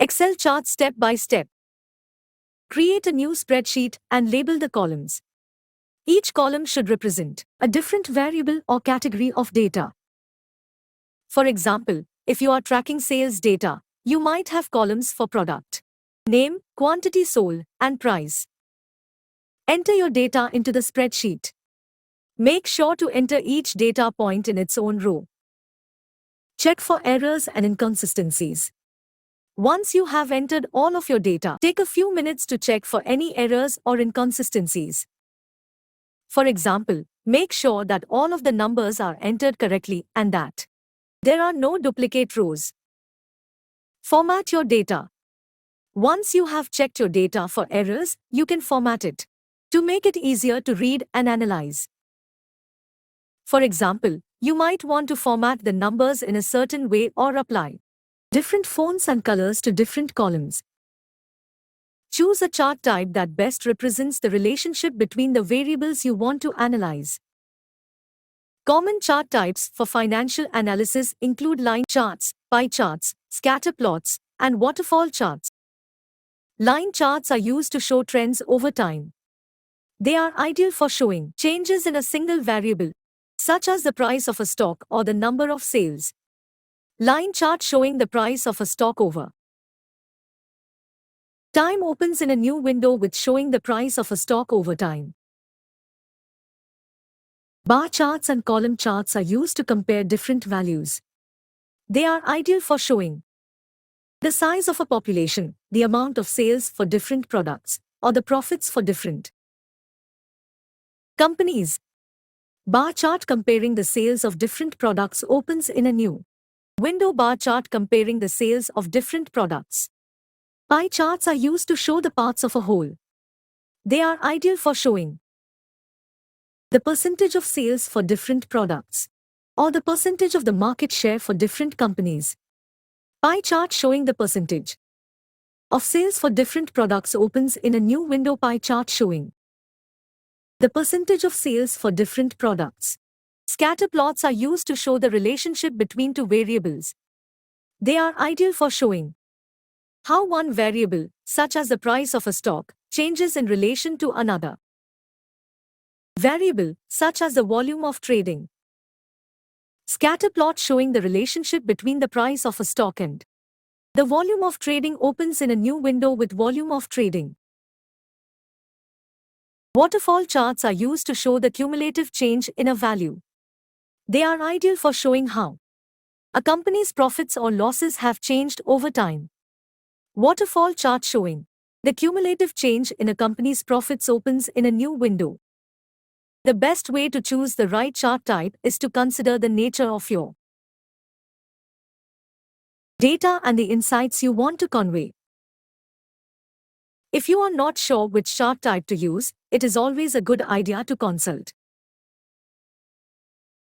Excel chart step by step. Create a new spreadsheet and label the columns. Each column should represent a different variable or category of data. For example, if you are tracking sales data, you might have columns for product name, quantity sold, and price. Enter your data into the spreadsheet. Make sure to enter each data point in its own row. Check for errors and inconsistencies. Once you have entered all of your data, take a few minutes to check for any errors or inconsistencies. For example, make sure that all of the numbers are entered correctly and that there are no duplicate rows. Format your data. Once you have checked your data for errors, you can format it to make it easier to read and analyze. For example, you might want to format the numbers in a certain way or apply different fonts and colors to different columns. Choose a chart type that best represents the relationship between the variables you want to analyze. Common chart types for financial analysis include line charts, pie charts, scatter plots, and waterfall charts. Line charts are used to show trends over time. They are ideal for showing changes in a single variable, such as the price of a stock or the number of sales. Line chart showing the price of a stock over time opens in a new window with showing the price of a stock over time. Bar charts and column charts are used to compare different values. They are ideal for showing the size of a population, the amount of sales for different products, or the profits for different companies. Bar chart comparing the sales of different products opens in a new window. Bar chart comparing the sales of different products. Pie charts are used to show the parts of a whole. They are ideal for showing the percentage of sales for different products, or the percentage of the market share for different companies. Pie chart showing the percentage of sales for different products opens in a new window. Pie chart showing the percentage of sales for different products. Scatter plots are used to show the relationship between two variables. They are ideal for showing how one variable, such as the price of a stock, changes in relation to another variable, such as the volume of trading. Scatter plot showing the relationship between the price of a stock and the volume of trading opens in a new window with volume of trading. Waterfall charts are used to show the cumulative change in a value. They are ideal for showing how a company's profits or losses have changed over time. Waterfall chart showing the cumulative change in a company's profits opens in a new window. The best way to choose the right chart type is to consider the nature of your data and the insights you want to convey. If you are not sure which chart type to use, it is always a good idea to consult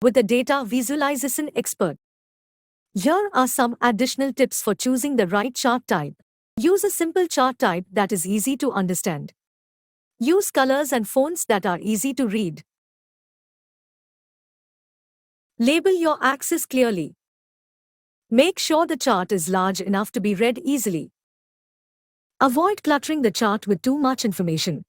with a data visualization expert. Here are some additional tips for choosing the right chart type. Use a simple chart type that is easy to understand. Use colors and fonts that are easy to read. Label your axis clearly. Make sure the chart is large enough to be read easily. Avoid cluttering the chart with too much information.